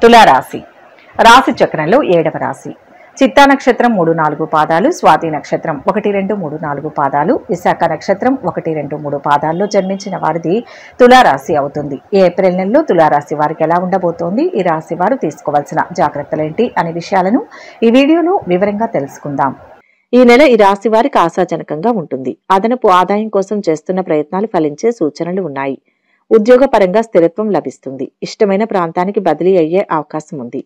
తులారాశి రాశి చక్రంలో 7వ రాశి. చిత్తా నక్షత్రం 3-4 పాదాలు, స్వాతి నక్షత్రం 1-2-3-4 పాదాలు, విశాఖ నక్షత్రం 1-2-3 పాదాల్లో జన్మించిన వారిది తులారాశి అవుతుంది. ఈ ఏప్రిల్ నెలలో తులారాశి వారికి ఎలా ఉండబోతోంది, ఈ రాశి వారు తీసుకోవాల్సిన జాగ్రత్తలేంటి అనే విషయాలను ఈ వీడియోలో వివరంగా తెలుసుకుందాం. ఈ నెల ఈ రాశి వారికి ఆశాజనకంగా ఉంటుంది. అదనపు ఆదాయం కోసం చేస్తున్న ప్రయత్నాలు ఫలించే సూచనలు ఉన్నాయి. ఉద్యోగపరంగా స్థిరత్వం లభిస్తుంది. ఇష్టమైన ప్రాంతానికి బదిలీ అయ్యే అవకాశం ఉంది.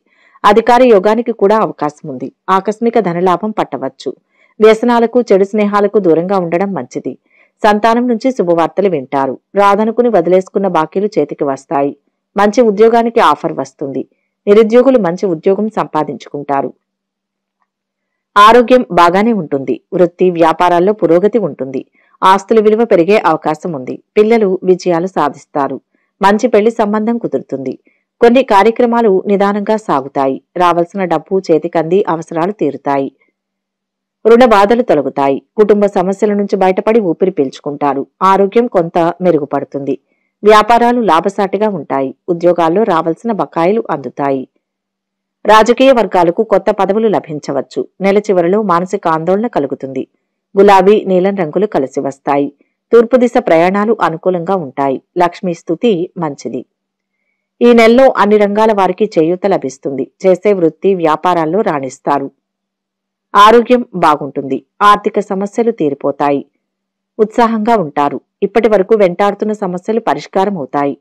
అధికార యోగానికి కూడా అవకాశం ఉంది. ఆకస్మిక ధనలాభం పట్టవచ్చు. వ్యసనాలకు, చెడు స్నేహాలకు దూరంగా ఉండడం మంచిది. సంతానం నుంచి శుభవార్తలు వింటారు. రాదనుకుని వదిలేసుకున్న బాకీలు చేతికి వస్తాయి. మంచి ఉద్యోగానికి ఆఫర్ వస్తుంది. నిరుద్యోగులు మంచి ఉద్యోగం సంపాదించుకుంటారు. ఆరోగ్యం బాగానే ఉంటుంది. వృత్తి, వ్యాపారాల్లో పురోగతి ఉంటుంది. ఆస్తుల విలువ పెరిగే అవకాశం ఉంది. పిల్లలు విజయాలు సాధిస్తారు. మంచి పెళ్లి సంబంధం కుదురుతుంది. కొన్ని కార్యక్రమాలు నిదానంగా సాగుతాయి. రావాల్సిన డబ్బు చేతికంది అవసరాలు తీరుతాయి. రుణ బాధలు తొలగుతాయి. కుటుంబ సమస్యల నుంచి బయటపడి ఊపిరి పీల్చుకుంటారు. ఆరోగ్యం కొంత మెరుగుపడుతుంది. వ్యాపారాలు లాభసాటిగా ఉంటాయి. ఉద్యోగాల్లో రావాల్సిన బకాయిలు అందుతాయి. రాజకీయ వర్గాలకు కొత్త పదవులు లభించవచ్చు. నెల చివరిలో మానసిక ఆందోళన కలుగుతుంది. గులాబీ, నీలం రంగులు కలిసి వస్తాయి. తూర్పు దిశ ప్రయాణాలు అనుకూలంగా ఉంటాయి. లక్ష్మీ స్తుతి మంచిది. ఈ నెలలో అన్ని రంగాల వారికి చేయూత లభిస్తుంది. చేసే వృత్తి, వ్యాపారాల్లో రాణిస్తారు. ఆరోగ్యం బాగుంటుంది. ఆర్థిక సమస్యలు తీరిపోతాయి. ఉత్సాహంగా ఉంటారు. ఇప్పటి వరకు వెంటాడుతున్న సమస్యలు పరిష్కారం అవుతాయి.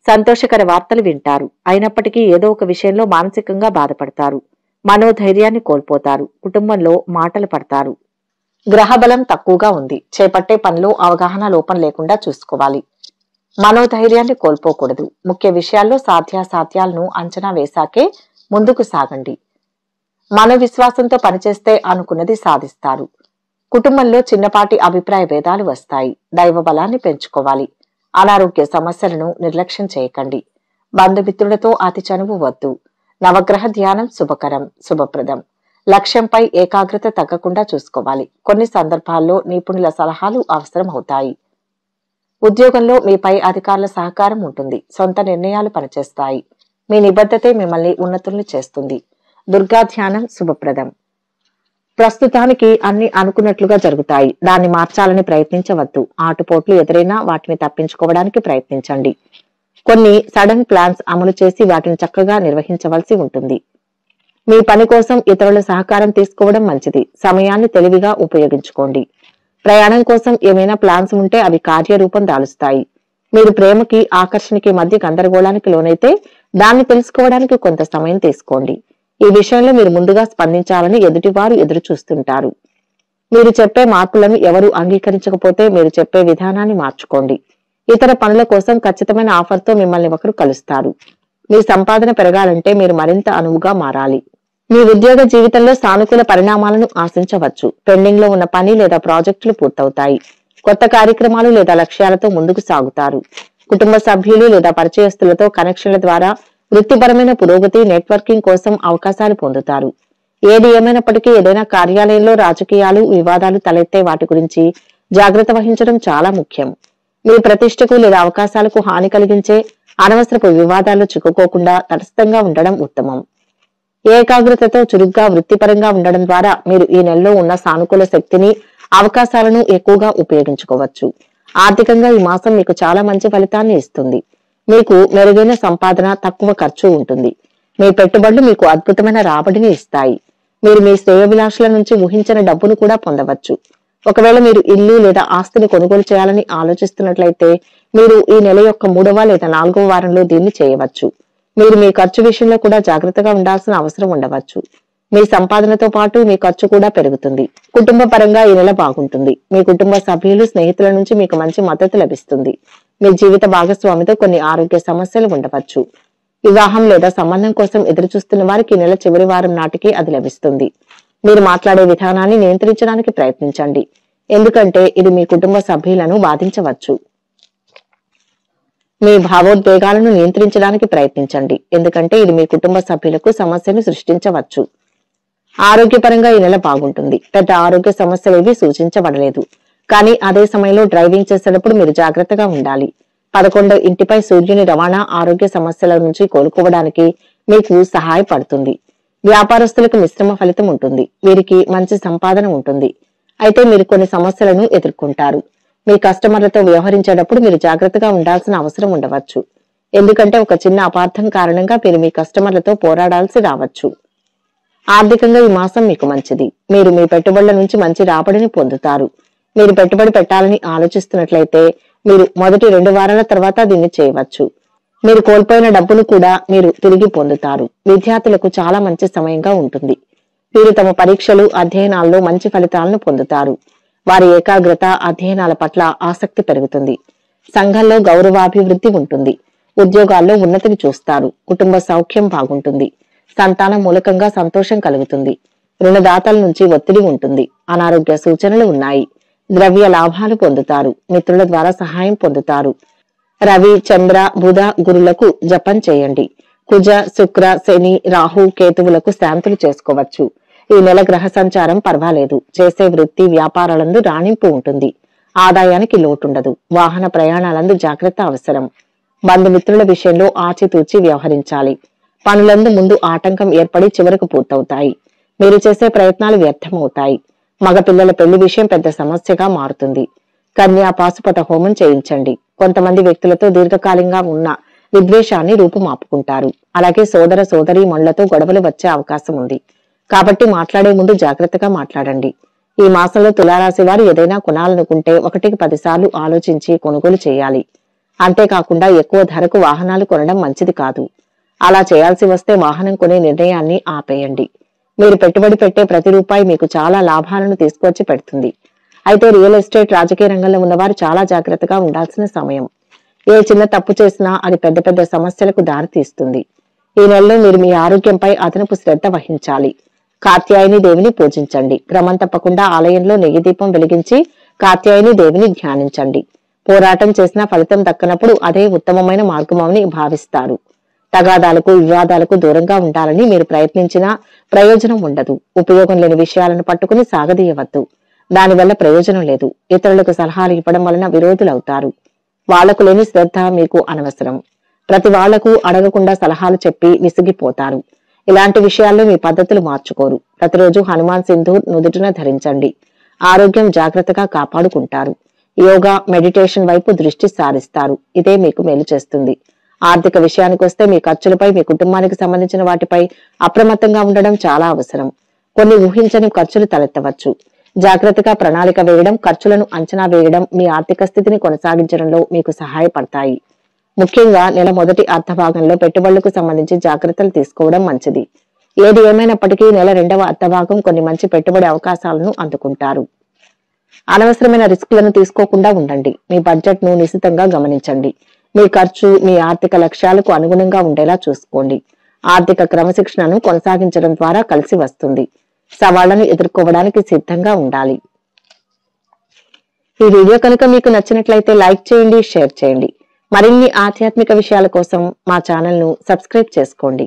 సంతోషకర వార్తలు వింటారు. అయినప్పటికీ ఏదో ఒక విషయంలో మానసికంగా బాధపడతారు. మనోధైర్యాన్ని కోల్పోతారు. కుటుంబంలో మాటలు పడతారు. గ్రహబలం తక్కువగా ఉంది. చేపట్టే పనిలో అవగాహన లోపం లేకుండా చూసుకోవాలి. మనోధైర్యాన్ని కోల్పోకూడదు. ముఖ్య విషయాల్లో సాధ్యాసాధ్యాలను అంచనా వేశాకే ముందుకు సాగండి. మనోవిశ్వాసంతో పనిచేస్తే అనుకున్నది సాధిస్తారు. కుటుంబంలో చిన్నపాటి అభిప్రాయ భేదాలు వస్తాయి. దైవ బలాన్ని పెంచుకోవాలి. అనారోగ్య సమస్యలను నిర్లక్ష్యం చేయకండి. బంధుమిత్రులతో అతి చనువు వద్దు. నవగ్రహ ధ్యానం శుభకరం, శుభప్రదం. లక్ష్యంపై ఏకాగ్రత తగ్గకుండా చూసుకోవాలి. కొన్ని సందర్భాల్లో నిపుణుల సలహాలు అవసరం అవుతాయి. ఉద్యోగంలో మీ పై అధికారుల సహకారం ఉంటుంది. సొంత నిర్ణయాలు పనిచేస్తాయి. మీ నిబద్ధతే మిమ్మల్ని ఉన్నతుల్ని చేస్తుంది. దుర్గా ధ్యానం శుభప్రదం. ప్రస్తుతానికి అన్ని అనుకున్నట్లుగా జరుగుతాయి. దాన్ని మార్చాలని ప్రయత్నించవద్దు. ఆటుపోట్లు ఎదురైనా వాటిని తప్పించుకోవడానికి ప్రయత్నించండి. కొన్ని సడన్ ప్లాన్స్ అమలు చేసి వాటిని చక్కగా నిర్వహించవలసి ఉంటుంది. మీ పని కోసం ఇతరుల సహకారం తీసుకోవడం మంచిది. సమయాన్ని తెలివిగా ఉపయోగించుకోండి. ప్రయాణం కోసం ఏమైనా ప్లాన్స్ ఉంటే అవి కార్యరూపం దాలుస్తాయి. మీరు ప్రేమకి, ఆకర్షణకి మధ్య గందరగోళానికి లోనైతే దాన్ని తెలుసుకోవడానికి కొంత సమయం తీసుకోండి. ఈ విషయంలో మీరు ముందుగా స్పందించాలని ఎదుటివారు ఎదురు చూస్తుంటారు. మీరు చెప్పే మార్పులను ఎవరు అంగీకరించకపోతే మీరు చెప్పే విధానాన్ని మార్చుకోండి. ఇతర పనుల కోసం ఖచ్చితమైన ఆఫర్తో మిమ్మల్ని ఒకరు కలుస్తారు. మీ సంపాదన పెరగాలంటే మీరు మరింత అనువుగా మారాలి. మీ ఉద్యోగ జీవితంలో సానుకూల పరిణామాలను ఆశించవచ్చు. పెండింగ్ లో ఉన్న పని లేదా ప్రాజెక్టులు పూర్తవుతాయి. కొత్త కార్యక్రమాలు లేదా లక్ష్యాలతో ముందుకు సాగుతారు. కుటుంబ సభ్యులు లేదా పరిచయస్తులతో కనెక్షన్ల ద్వారా వృత్తిపరమైన పురోగతి, నెట్వర్కింగ్ కోసం అవకాశాలు పొందుతారు. ఏది ఏమైనప్పటికీ ఏదైనా కార్యాలయంలో రాజకీయాలు, వివాదాలు తలెత్తే వాటి గురించి జాగ్రత్త వహించడం చాలా ముఖ్యం. మీ ప్రతిష్టకు లేదా అవకాశాలకు హాని కలిగించే అనవసరపు వివాదాల్లో చిక్కుకోకుండా తటస్థంగా ఉండడం ఉత్తమం. ఏకాగ్రతతో చురుగ్గా వృత్తిపరంగా ఉండడం ద్వారా మీరు ఈ నెలలో ఉన్న సానుకూల శక్తిని, అవకాశాలను ఎక్కువగా ఉపయోగించుకోవచ్చు. ఆర్థికంగా ఈ మాసం మీకు చాలా మంచి ఫలితాన్ని ఇస్తుంది. మీకు మెరుగైన సంపాదన, తక్కువ ఖర్చు ఉంటుంది. మీ పెట్టుబడులు మీకు అద్భుతమైన రాబడిని ఇస్తాయి. మీరు మీ శ్రేయోభిలాషుల నుంచి ఊహించిన డబ్బును కూడా పొందవచ్చు. ఒకవేళ మీరు ఇల్లు లేదా ఆస్తిని కొనుగోలు చేయాలని ఆలోచిస్తున్నట్లయితే మీరు ఈ నెల యొక్క 3వ లేదా 4వ వారంలో దీన్ని చేయవచ్చు. మీరు మీ ఖర్చు విషయంలో కూడా జాగ్రత్తగా ఉండాల్సిన అవసరం ఉండవచ్చు. మీ సంపాదనతో పాటు మీ ఖర్చు కూడా పెరుగుతుంది. కుటుంబ పరంగా ఈ నెల బాగుంటుంది. మీ కుటుంబ సభ్యులు, స్నేహితుల నుంచి మీకు మంచి మద్దతు లభిస్తుంది. మీ జీవిత భాగస్వామితో కొన్ని ఆరోగ్య సమస్యలు ఉండవచ్చు. వివాహం లేదా సంబంధం కోసం ఎదురు చూస్తున్న వారికి ఈ నెల చివరి వారం నాటికి అది లభిస్తుంది. మీరు మాట్లాడే విధానాన్ని నియంత్రించడానికి ప్రయత్నించండి. ఎందుకంటే ఇది మీ కుటుంబ సభ్యులను బాధించవచ్చు. మీ భావోద్వేగాలను నియంత్రించడానికి ప్రయత్నించండి. ఎందుకంటే ఇది మీ కుటుంబ సభ్యులకు సమస్యను సృష్టించవచ్చు. ఆరోగ్యపరంగా ఈ నెల బాగుంటుంది. పెద్ద ఆరోగ్య సమస్యలేవి సూచించబడలేదు. కానీ అదే సమయంలో డ్రైవింగ్ చేసేటప్పుడు మీరు జాగ్రత్తగా ఉండాలి. 11వ ఇంటిపై సూర్యుని రవాణా ఆరోగ్య సమస్యల నుంచి కోలుకోవడానికి మీకు సహాయపడుతుంది. వ్యాపారస్తులకు మిశ్రమ ఫలితం ఉంటుంది. వీరికి మంచి సంపాదన ఉంటుంది. అయితే మీరు కొన్ని సమస్యలను ఎదుర్కొంటారు. మీ కస్టమర్లతో వ్యవహరించేటప్పుడు మీరు జాగ్రత్తగా ఉండాల్సిన అవసరం ఉండవచ్చు. ఎందుకంటే ఒక చిన్న అపార్థం కారణంగా మీరు మీ కస్టమర్లతో పోరాడాల్సి రావచ్చు. ఆర్థికంగా ఈ మాసం మీకు మంచిది. మీరు మీ పెట్టుబడుల నుంచి మంచి రాబడిని పొందుతారు. మీరు పెట్టుబడి పెట్టాలని ఆలోచిస్తున్నట్లయితే మీరు మొదటి 2 వారాల తర్వాత దీన్ని చేయవచ్చు. మీరు కోల్పోయిన డబ్బును కూడా మీరు తిరిగి పొందుతారు. విద్యార్థులకు చాలా మంచి సమయంగా ఉంటుంది. వీరు తమ పరీక్షలు, అధ్యయనాల్లో మంచి ఫలితాలను పొందుతారు. వారి ఏకాగ్రత, అధ్యయనాల పట్ల ఆసక్తి పెరుగుతుంది. సంఘంలో గౌరవాభివృద్ధి ఉంటుంది. ఉద్యోగాల్లో ఉన్నతిని చూస్తారు. కుటుంబ సౌఖ్యం బాగుంటుంది. సంతానం మూలకంగా సంతోషం కలుగుతుంది. రుణదాతల నుంచి ఒత్తిడి ఉంటుంది. అనారోగ్య సూచనలు ఉన్నాయి. ద్రవ్య లాభాలు పొందుతారు. మిత్రుల ద్వారా సహాయం పొందుతారు. రవి, చంద్ర, బుధ, గురులకు జపం చేయండి. కుజ, శుక్ర, శని, రాహు, కేతువులకు శాంతులు చేసుకోవచ్చు. ఈ నెల గ్రహ సంచారం పర్వాలేదు. చేసే వృత్తి, వ్యాపారాలందు రాణింపు ఉంటుంది. ఆదాయానికి లోటుండదు. వాహన ప్రయాణాలందు జాగ్రత్త అవసరం. బంధుమిత్రుల విషయంలో ఆచితూచి వ్యవహరించాలి. పనులందు ముందు ఆటంకం ఏర్పడి చివరకు పూర్తవుతాయి. మీరు చేసే ప్రయత్నాలు వ్యర్థమవుతాయి. మగపిల్లల పెళ్లి విషయం పెద్ద సమస్యగా మారుతుంది. కన్యా పాశుపత హోమం చేయించండి. కొంతమంది వ్యక్తులతో దీర్ఘకాలంగా ఉన్న విద్వేషాన్ని రూపుమాపుకుంటారు. అలాగే సోదర సోదరీమణులతో గొడవలు వచ్చే అవకాశం ఉంది. కాబట్టి మాట్లాడే ముందు జాగ్రత్తగా మాట్లాడండి. ఈ మాసంలో తులారాశి వారు ఏదైనా కొనాలనుకుంటే 1కి 10 సార్లు ఆలోచించి కొనుగోలు చేయాలి. అంతేకాకుండా ఎక్కువ ధరకు వాహనాలు కొనడం మంచిది కాదు. అలా చేయాల్సి వస్తే వాహనం కొనే నిర్ణయాన్ని ఆపేయండి. మీరు పెట్టుబడి పెట్టే ప్రతి రూపాయి మీకు చాలా లాభాలను తీసుకొచ్చి పెడుతుంది. అయితే రియల్ ఎస్టేట్, రాజకీయ రంగంలో ఉన్నవారు చాలా జాగ్రత్తగా ఉండాల్సిన సమయం. ఏ చిన్న తప్పు చేసినా అది పెద్ద పెద్ద సమస్యలకు దారితీస్తుంది. ఈ నెలలో మీరు మీ ఆరోగ్యంపై అదనపు శ్రద్ధ వహించాలి. కాత్యాయని దేవిని పూజించండి. క్రమం తప్పకుండా ఆలయంలో నెయ్యి దీపం వెలిగించి కాత్యాయని దేవిని ధ్యానించండి. పోరాటం చేసినా ఫలితం దక్కనప్పుడు అదే ఉత్తమమైన మార్గమని భావిస్తారు. తగాదాలకు, వివాదాలకు దూరంగా ఉండాలని మీరు ప్రయత్నించినా ప్రయోజనం ఉండదు. ఉపయోగం లేని విషయాలను పట్టుకుని సాగదీయవద్దు. దానివల్ల ప్రయోజనం లేదు. ఇతరులకు సలహాలు ఇవ్వడం వలన విరోధులవుతారు. వాళ్లకు లేని శ్రద్ధ మీకు అనవసరం. ప్రతి వాళ్లకు అడగకుండా సలహాలు చెప్పి విసిగిపోతారు. ఇలాంటి విషయాల్లో మీ పద్ధతులు మార్చుకోరు. ప్రతిరోజు హనుమాన్ సింధూర్ నుదుటిన ధరించండి. ఆరోగ్యం జాగ్రత్తగా కాపాడుకుంటారు. యోగా, మెడిటేషన్ వైపు దృష్టి సారిస్తారు. ఇదే మీకు మేలు చేస్తుంది. ఆర్థిక విషయానికి వస్తే మీ ఖర్చులపై, మీ కుటుంబానికి సంబంధించిన వాటిపై అప్రమత్తంగా ఉండడం చాలా అవసరం. కొన్ని ఊహించని ఖర్చులు తలెత్తవచ్చు. జాగ్రత్తగా ప్రణాళిక వేయడం, ఖర్చులను అంచనా వేయడం మీ ఆర్థిక స్థితిని కొనసాగించడంలో మీకు సహాయపడతాయి. ముఖ్యంగా నెల మొదటి అర్ధభాగంలో పెట్టుబడులకు సంబంధించి జాగ్రత్తలు తీసుకోవడం మంచిది. ఏది ఏమైనప్పటికీ నెల 2వ అర్ధభాగం కొన్ని మంచి పెట్టుబడి అవకాశాలను అందుకుంటారు. అనవసరమైన రిస్కులను తీసుకోకుండా ఉండండి. మీ బడ్జెట్ ను నిశితంగా గమనించండి. మీ ఖర్చు మీ ఆర్థిక లక్ష్యాలకు అనుగుణంగా ఉండేలా చూసుకోండి. ఆర్థిక క్రమశిక్షణను కొనసాగించడం ద్వారా కలిసి వస్తుంది. సవాళ్లను ఎదుర్కోవడానికి సిద్ధంగా ఉండాలి. ఈ వీడియో కనుక మీకు నచ్చినట్లయితే లైక్ చేయండి, షేర్ చేయండి. మరిన్ని ఆధ్యాత్మిక విషయాల కోసం మా ఛానల్ ను సబ్స్క్రైబ్ చేసుకోండి.